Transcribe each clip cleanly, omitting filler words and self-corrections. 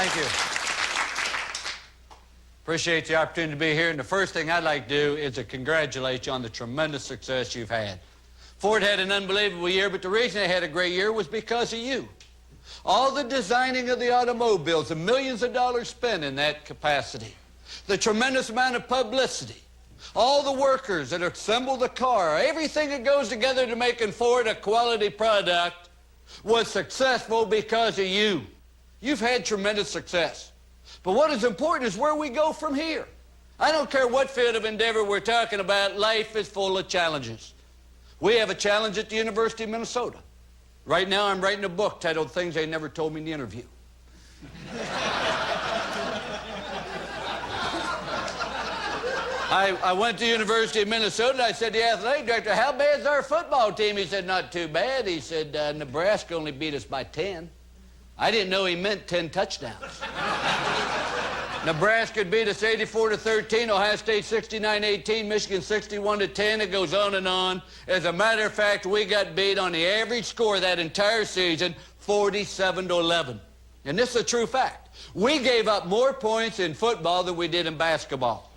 Thank you. Appreciate the opportunity to be here. And the first thing I'd like to do is to congratulate you on the tremendous success you've had. Ford had an unbelievable year, but the reason they had a great year was because of you. All the designing of the automobiles, the millions of dollars spent in that capacity, the tremendous amount of publicity, all the workers that assemble the car, everything that goes together to making Ford a quality product was successful because of you. You've had tremendous success. But what is important is where we go from here. I don't care what field of endeavor we're talking about, life is full of challenges. We have a challenge at the University of Minnesota. Right now I'm writing a book titled Things They Never Told Me in the Interview. I went to the University of Minnesota and I said to the athletic director, how bad is our football team? He said, not too bad. He said, Nebraska only beat us by 10. I didn't know he meant 10 touchdowns. Nebraska beat us 84-13, Ohio State 69-18, Michigan 61-10. It goes on and on. As a matter of fact, we got beat on the average score that entire season, 47-11. And this is a true fact. We gave up more points in football than we did in basketball.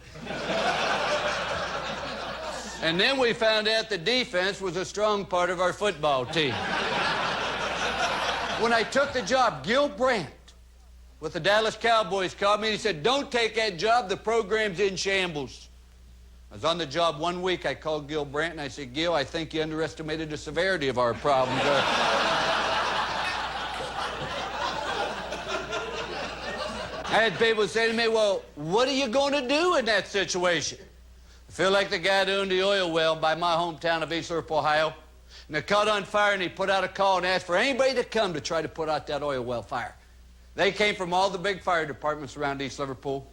And then we found out the defense was a strong part of our football team. When I took the job, Gil Brandt with the Dallas Cowboys called me and he said, don't take that job, the program's in shambles. I was on the job 1 week. I called Gil Brandt and I said, Gil, I think you underestimated the severity of our problems. I had people say to me, well, what are you going to do in that situation? I feel like the guy that owned the oil well by my hometown of East Liverpool, Ohio. And it caught on fire, and he put out a call and asked for anybody to come to try to put out that oil well fire. They came from all the big fire departments around East Liverpool,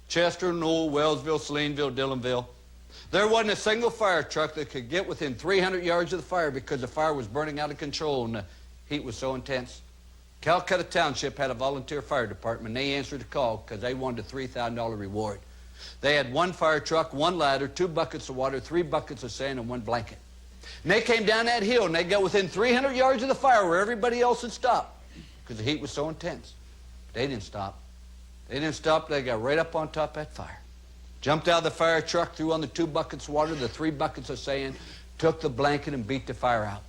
Chester, Newell, Wellsville, Salineville, Dillonville. There wasn't a single fire truck that could get within 300 yards of the fire because the fire was burning out of control and the heat was so intense. Calcutta Township had a volunteer fire department. They answered the call because they wanted a $3,000 reward. They had one fire truck, one ladder, 2 buckets of water, 3 buckets of sand, and 1 blanket. And they came down that hill, and they got within 300 yards of the fire where everybody else had stopped because the heat was so intense. They didn't stop. They didn't stop. They got right up on top of that fire. Jumped out of the fire truck, threw on the 2 buckets of water, the 3 buckets of sand, took the blanket and beat the fire out.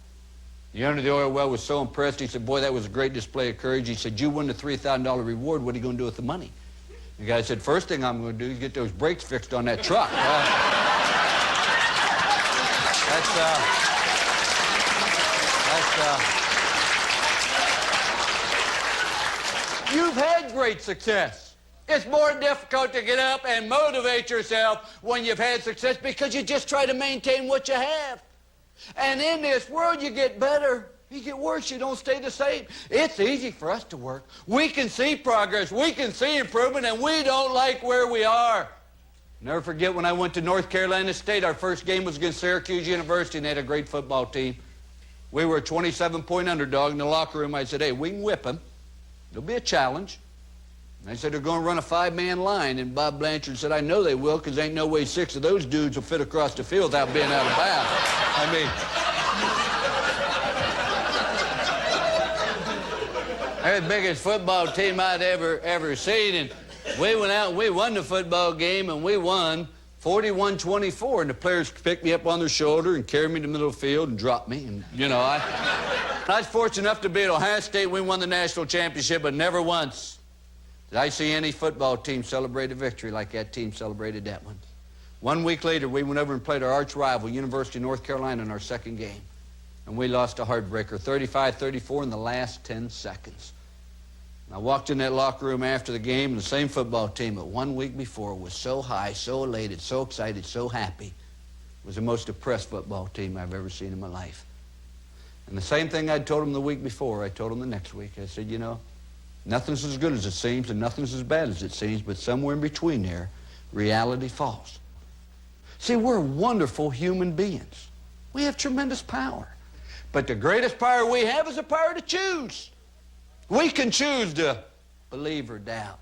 The owner of the oil well was so impressed. He said, boy, that was a great display of courage. He said, you won the $3,000 reward. What are you going to do with the money? The guy said, first thing I'm going to do is get those brakes fixed on that truck. You've had great success. It's more difficult to get up and motivate yourself when you've had success because you just try to maintain what you have. And in this world, you get better. You get worse. You don't stay the same. It's easy for us to work. We can see progress. We can see improvement, and we don't like where we are. Never forget when I went to North Carolina State, our first game was against Syracuse University, and they had a great football team. We were a 27-point underdog in the locker room. I said, hey, we can whip them. It'll be a challenge. And they said they're going to run a 5-man line, and Bob Blanchard said, I know they will, because ain't no way 6 of those dudes will fit across the field without being out of bounds. I mean, they're the biggest football team I'd ever seen, and we went out and we won the football game, and we won 41-24, and the players picked me up on their shoulder and carried me to the middle of the field and dropped me, and, you know, I was fortunate enough to be at Ohio State. We won the national championship, but never once did I see any football team celebrate a victory like that team celebrated that one. 1 week later, we went over and played our arch rival, University of North Carolina, in our second game. And we lost a heartbreaker, 35-34 in the last 10 seconds. And I walked in that locker room after the game, and the same football team that 1 week before was so high, so elated, so excited, so happy, was the most depressed football team I've ever seen in my life. And the same thing I'd told them the week before, I told them the next week. I said, you know, nothing's as good as it seems, and nothing's as bad as it seems, but somewhere in between there, reality falls. See, we're wonderful human beings. We have tremendous power. But the greatest power we have is the power to choose. We can choose to believe or doubt,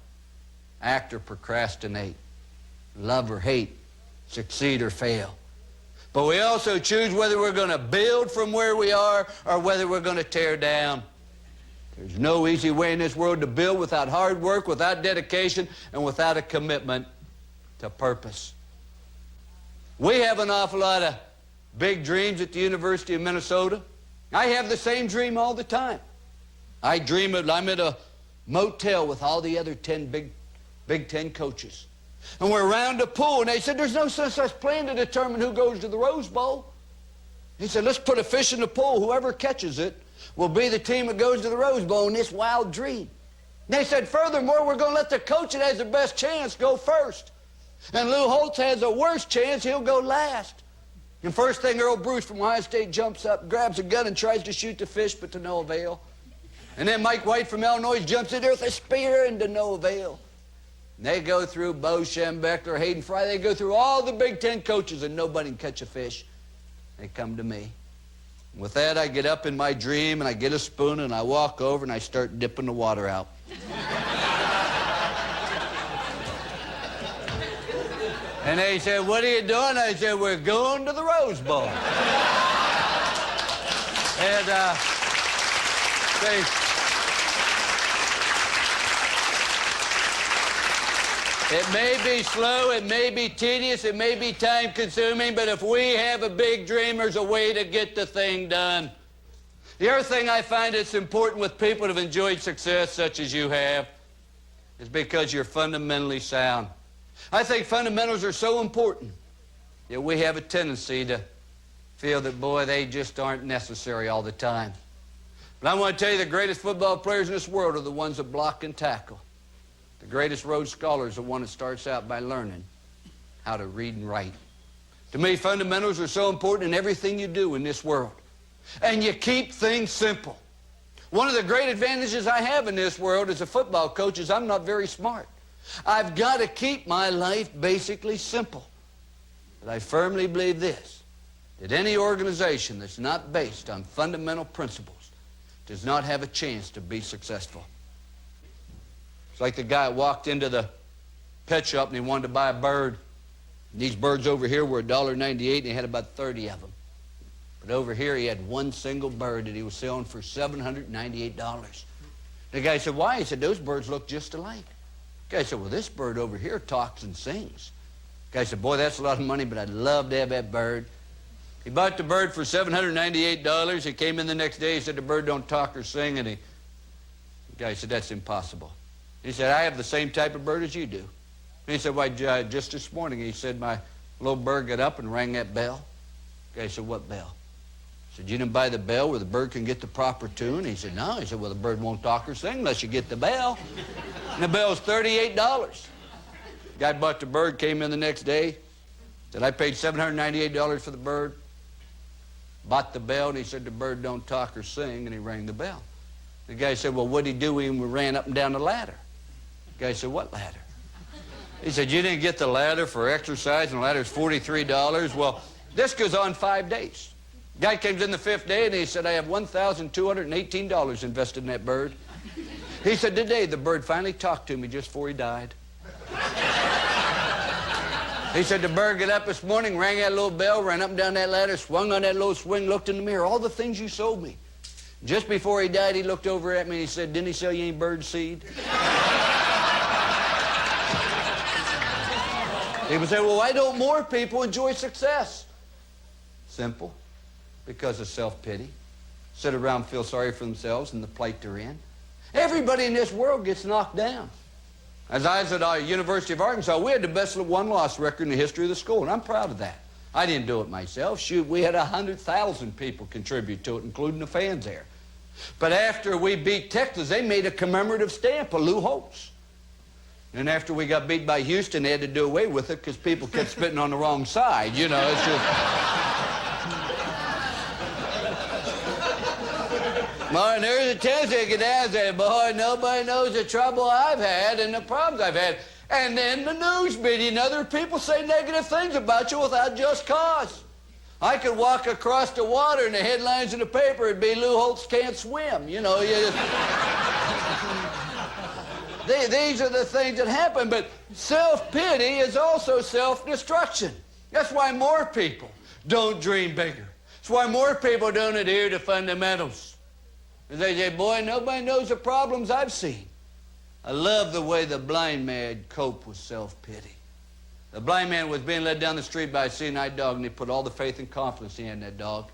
act or procrastinate, love or hate, succeed or fail. But we also choose whether we're going to build from where we are or whether we're going to tear down. There's There's no easy way in this world to build without hard work, without dedication, and without a commitment to purpose. We have an awful lot of big dreams at the University of Minnesota. I have the same dream all the time. I dream of I'm at a motel with all the other 10 Big Ten coaches. And we're around the pool, and they said, there's no such plan to determine who goes to the Rose Bowl. He said, let's put a fish in the pool. Whoever catches it will be the team that goes to the Rose Bowl in this wild dream. And they said, furthermore, we're going to let the coach that has the best chance go first. And Lou Holtz has the worst chance, he'll go last. And first thing, Earl Bruce from Ohio State jumps up, grabs a gun, and tries to shoot the fish, but to no avail. And then Mike White from Illinois jumps in there with a spear, and to no avail. And they go through Bo Schembechler, Hayden Fry, they go through all the Big Ten coaches, and nobody can catch a fish. They come to me. And with that, I get up in my dream, and I get a spoon, and I walk over, and I start dipping the water out. And they said, what are you doing? I said, we're going to the Rose Bowl. And it may be slow, it may be tedious, it may be time-consuming, but if we have a big dream, there's a way to get the thing done. The other thing I find that's important with people that have enjoyed success such as you have is because you're fundamentally sound. I think fundamentals are so important that we have a tendency to feel that, boy, they just aren't necessary all the time. But I want to tell you the greatest football players in this world are the ones that block and tackle. The greatest Rhodes Scholar is the one that starts out by learning how to read and write. To me, fundamentals are so important in everything you do in this world. And you keep things simple. One of the great advantages I have in this world as a football coach is I'm not very smart. I've got to keep my life basically simple. But I firmly believe this, that any organization that's not based on fundamental principles does not have a chance to be successful. It's like the guy walked into the pet shop and he wanted to buy a bird. And these birds over here were $1.98 and he had about 30 of them. But over here he had one single bird that he was selling for $798. The guy said, why? He said, those birds look just alike. The guy said, well, this bird over here talks and sings. The guy said, boy, that's a lot of money, but I'd love to have that bird. He bought the bird for $798. He came in the next day. He said, the bird don't talk or sing. And the guy said, that's impossible. He said, I have the same type of bird as you do. And he said, why, just this morning, he said, my little bird got up and rang that bell. The guy said, what bell? He said, you didn't buy the bell where the bird can get the proper tune? He said, no. He said, well, the bird won't talk or sing unless you get the bell. And the bell's $38. The guy bought the bird, came in the next day, said, I paid $798 for the bird, bought the bell, and he said, the bird don't talk or sing, and he rang the bell. The guy said, well, what'd he do when we ran up and down the ladder? The guy said, what ladder? He said, you didn't get the ladder for exercise, and the ladder's $43. Well, this goes on 5 days. The guy comes in the 5th day, and he said, I have $1,218 invested in that bird. He said, today the bird finally talked to me just before he died. He said, the bird got up this morning, rang that little bell, ran up and down that ladder, swung on that little swing, looked in the mirror, all the things you sold me. Just before he died, he looked over at me and he said, didn't he sell you any bird seed? People say, well, why don't more people enjoy success? Simple. Because of self-pity. Sit around and feel sorry for themselves and the plight they're in. Everybody in this world gets knocked down. As I was at the University of Arkansas, we had the best one-loss record in the history of the school, and I'm proud of that. I didn't do it myself. Shoot, we had 100,000 people contribute to it, including the fans there. But after we beat Texas, they made a commemorative stamp of Lou Holtz. And after we got beat by Houston, they had to do away with it because people kept spitting on the wrong side. You know, it's just... Boy, and there's a tendency to get down and say, boy, nobody knows the trouble I've had and the problems I've had. And then the news media and other people say negative things about you without just cause. I could walk across the water and the headlines in the paper would be Lou Holtz can't swim. You know, you just... These are the things that happen, but self-pity is also self-destruction. That's why more people don't dream bigger. That's why more people don't adhere to fundamentals. And they say, boy, nobody knows the problems I've seen. I love the way the blind man coped with self-pity. The blind man was being led down the street by a seeing-eyed dog, and he put all the faith and confidence he had in that dog.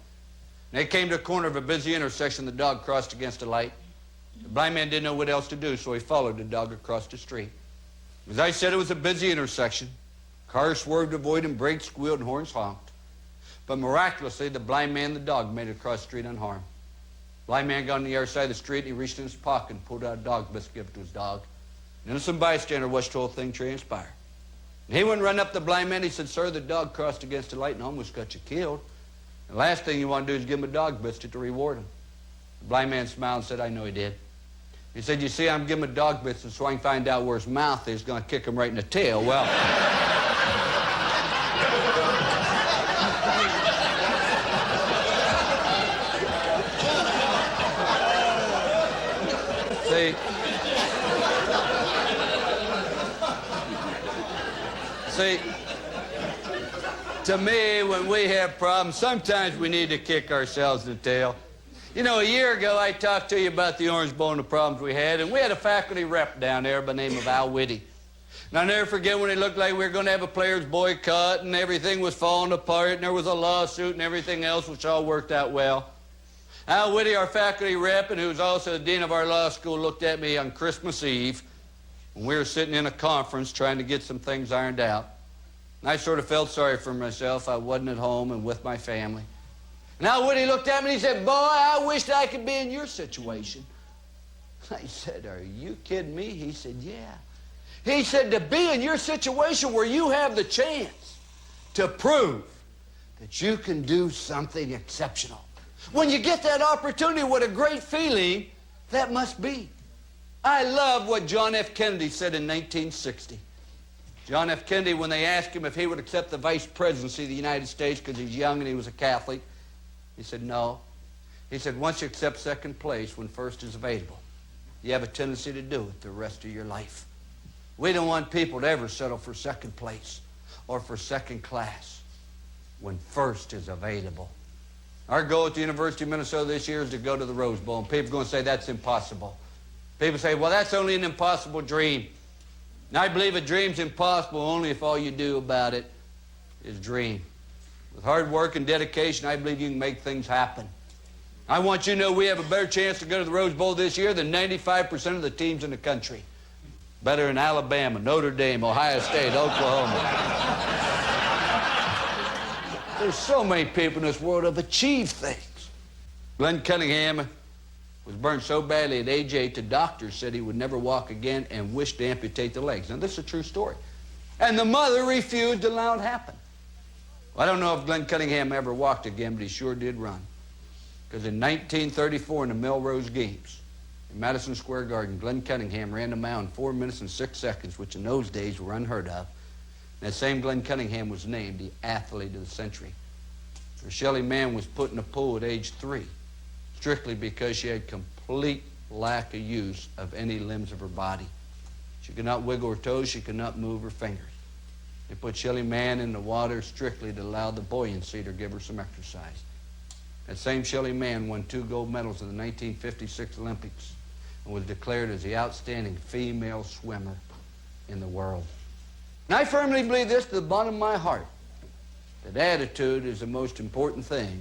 And they came to a corner of a busy intersection. The dog crossed against a light. The blind man didn't know what else to do, so he followed the dog across the street. As I said, it was a busy intersection. Cars swerved to avoid him, brakes squealed, and horns honked. But miraculously, the blind man and the dog made it across the street unharmed. The blind man got on the other side of the street, and he reached in his pocket and pulled out a dog biscuit to give it to his dog. An innocent bystander watched the whole thing transpire. And he went running up the blind man. He said, sir, the dog crossed against the light and almost got you killed. The last thing you want to do is give him a dog biscuit to reward him. The blind man smiled and said, I know he did. He said, you see, I'm giving him a dog biscuit so I can find out where his mouth is, going to kick him right in the tail. Well, see, to me, when we have problems, sometimes we need to kick ourselves in the tail. You know, a year ago, I talked to you about the Orange Bowl and the problems we had, and we had a faculty rep down there by the name of Al Whitty. And I'll never forget when it looked like we were going to have a players' boycott, and everything was falling apart, and there was a lawsuit and everything else, which all worked out well. Al Whitty, our faculty rep, and who was also the dean of our law school, looked at me on Christmas Eve when we were sitting in a conference trying to get some things ironed out. And I sort of felt sorry for myself. I wasn't at home and with my family. Now, Woody looked at me and he said, boy, I wished I could be in your situation. I said, are you kidding me? He said, yeah. He said, to be in your situation where you have the chance to prove that you can do something exceptional. When you get that opportunity, what a great feeling that must be. I love what John F. Kennedy said in 1960. John F. Kennedy, when they asked him if he would accept the vice presidency of the United States because he's young and he was a Catholic, he said, no. He said, once you accept second place when first is available, you have a tendency to do it the rest of your life. We don't want people to ever settle for second place or for second class when first is available. Our goal at the University of Minnesota this year is to go to the Rose Bowl, and people are going to say that's impossible. People say, well, that's only an impossible dream. And I believe a dream's impossible only if all you do about it is dream. With hard work and dedication, I believe you can make things happen. I want you to know we have a better chance to go to the Rose Bowl this year than 95% of the teams in the country. Better than Alabama, Notre Dame, Ohio State, Oklahoma. There's so many people in this world who have achieved things. Glenn Cunningham was burned so badly at age 8, the doctor said he would never walk again and wished to amputate the legs. Now, this is a true story. And the mother refused to allow it happen. Well, I don't know if Glenn Cunningham ever walked again, but he sure did run. Because in 1934, in the Melrose Games, in Madison Square Garden, Glenn Cunningham ran the mile in 4 minutes and 6 seconds, which in those days were unheard of. And that same Glenn Cunningham was named the Athlete of the Century. Shelley Mann was put in a pool at age 3, strictly because she had complete lack of use of any limbs of her body. She could not wiggle her toes, she could not move her fingers. They put Shelley Mann in the water strictly to allow the buoyancy to give her some exercise. That same Shelley Mann won 2 gold medals in the 1956 Olympics and was declared as the outstanding female swimmer in the world. And I firmly believe this to the bottom of my heart, that attitude is the most important thing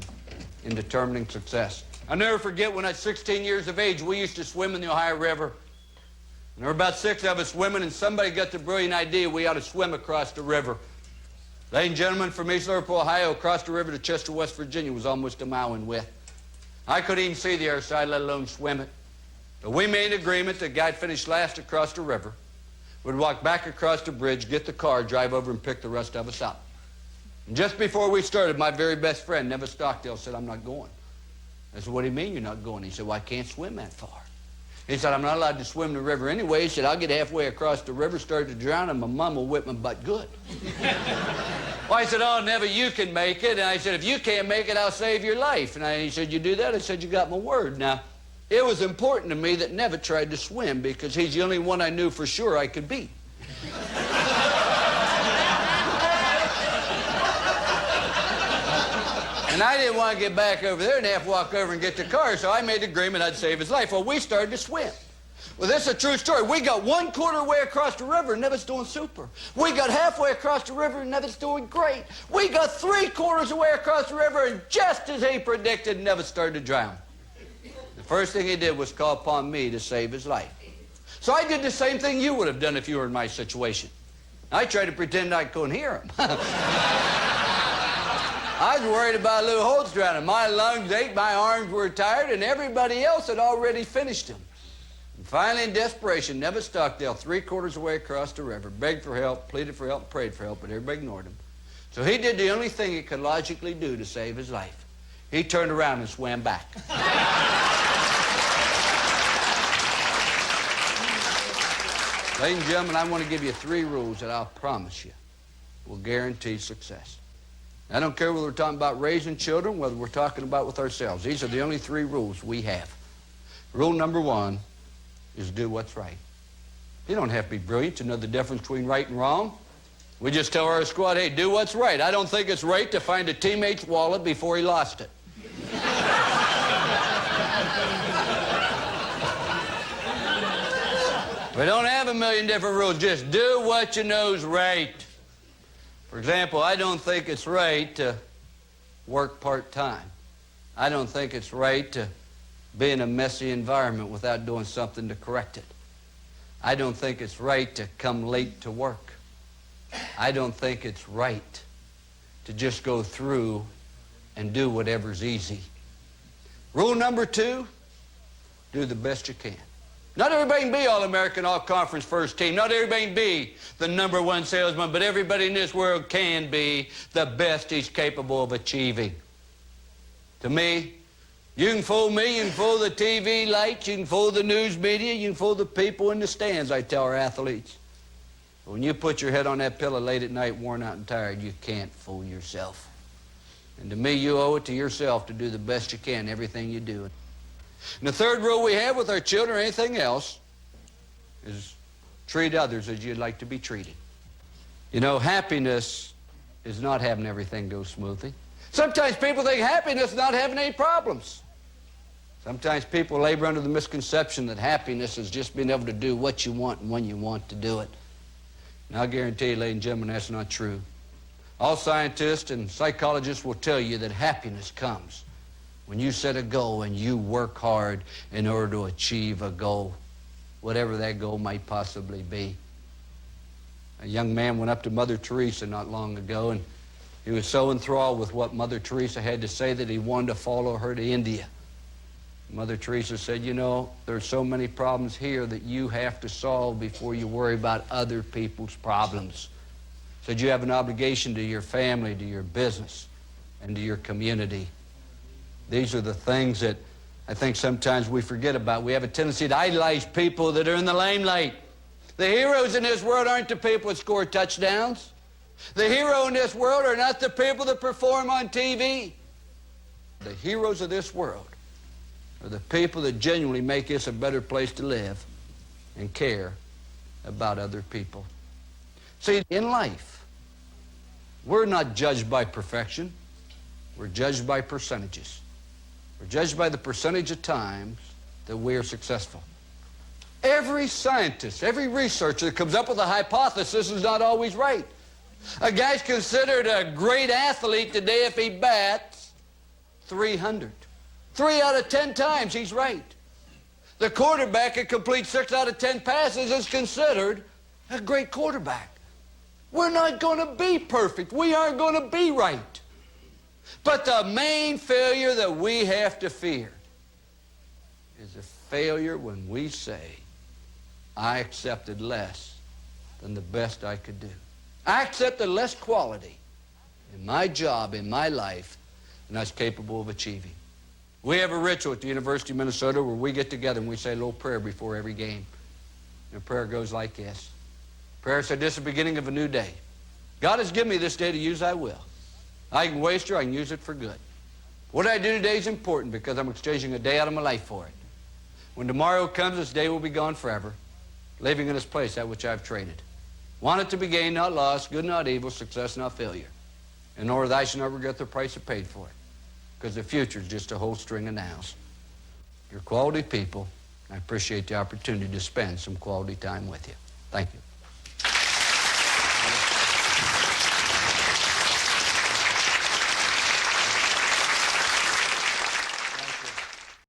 in determining success. I'll never forget when I was 16 years of age, we used to swim in the Ohio River. And there were about 6 of us swimming, and somebody got the brilliant idea we ought to swim across the river. Ladies and gentlemen, from East Liverpool, Ohio, across the river to Chester, West Virginia was almost a mile in width. I couldn't even see the other side, let alone swim it. But we made an agreement that the guy finished last across the river would walk back across the bridge, get the car, drive over, and pick the rest of us up. And just before we started, my very best friend, Neville Stockdale, said, I'm not going. I said, what do you mean you're not going? He said, well, I can't swim that far. He said, I'm not allowed to swim the river anyway. He said, I'll get halfway across the river, start to drown, and my mom will whip my butt good. Well, I said, oh, Neville, you can make it. And I said, if you can't make it, I'll save your life. And he said, you do that? I said, you got my word. Now, it was important to me that Neville tried to swim because he's the only one I knew for sure I could beat. And And I didn't want to get back over there and have to walk over and get the car, so I made the agreement I'd save his life. Well, we started to swim. Well, this is a true story. We got 1/4 way across the river and Nevis doing super. We got halfway across the river and Nevis doing great. We got 3/4 way across the river, and just as he predicted, Nevis started to drown. The first thing he did was call upon me to save his life. So I did the same thing you would have done if you were in my situation. I tried to pretend I couldn't hear him. I was worried about Lou Holtz drowning. My lungs ached, my arms were tired, and everybody else had already finished him. And finally, in desperation, Nevis Stockdale, 3/4 way across the river, begged for help, pleaded for help, prayed for help, but everybody ignored him. So he did the only thing he could logically do to save his life. He turned around and swam back. Ladies and gentlemen, I want to give you 3 rules that I'll promise you will guarantee success. I don't care whether we're talking about raising children, whether we're talking about with ourselves. These are the only 3 rules we have. Rule number 1 is do what's right. You don't have to be brilliant to know the difference between right and wrong. We just tell our squad, hey, do what's right. I don't think it's right to find a teammate's wallet before he lost it. We don't have a million different rules. Just do what you know's right. For example, I don't think it's right to work part-time. I don't think it's right to be in a messy environment without doing something to correct it. I don't think it's right to come late to work. I don't think it's right to just go through and do whatever's easy. Rule number 2, do the best you can. Not everybody can be All-American, All-Conference first team. Not everybody can be the #1 salesman, but everybody in this world can be the best he's capable of achieving. To me, you can fool me, you can fool the TV lights, you can fool the news media, you can fool the people in the stands, I tell our athletes. But when you put your head on that pillow late at night, worn out and tired, you can't fool yourself. And to me, you owe it to yourself to do the best you can, everything you do. And the 3rd rule we have with our children or anything else is treat others as you'd like to be treated. You know, happiness is not having everything go smoothly. Sometimes people think happiness is not having any problems. Sometimes people labor under the misconception that happiness is just being able to do what you want and when you want to do it. And I'll guarantee you, ladies and gentlemen, that's not true. All scientists and psychologists will tell you that happiness comes when you set a goal and you work hard in order to achieve a goal, whatever that goal might possibly be. A young man went up to Mother Teresa not long ago, and he was so enthralled with what Mother Teresa had to say that he wanted to follow her to India. Mother Teresa said, you know, there's so many problems here that you have to solve before you worry about other people's problems. Said you have an obligation to your family, to your business, and to your community. These are the things that I think sometimes we forget about. We have a tendency to idolize people that are in the limelight. The heroes in this world aren't the people that score touchdowns. The hero in this world are not the people that perform on TV. The heroes of this world are the people that genuinely make this a better place to live and care about other people. See, in life, we're not judged by perfection. We're judged by percentages. We're judged by the percentage of times that we are successful. Every scientist, every researcher that comes up with a hypothesis is not always right. A guy's considered a great athlete today if he bats 300. 3 out of 10 times he's right. The quarterback that completes 6 out of 10 passes is considered a great quarterback. We're not going to be perfect. We aren't going to be right. But the main failure that we have to fear is a failure when we say, I accepted less than the best I could do. I accepted less quality in my job, in my life, than I was capable of achieving. We have a ritual at the University of Minnesota where we get together and we say a little prayer before every game. And the prayer goes like this. Prayer said, this is the beginning of a new day. God has given me this day to use, I will. I can waste it or I can use it for good. What I do today is important because I'm exchanging a day out of my life for it. When tomorrow comes, this day will be gone forever, leaving in its place that which I've traded. Want it to be gain, not loss, good, not evil, success, not failure. In order that I shall not regret the price I paid for it. because the future is just a whole string of nows. You're quality people. I appreciate the opportunity to spend some quality time with you. Thank you.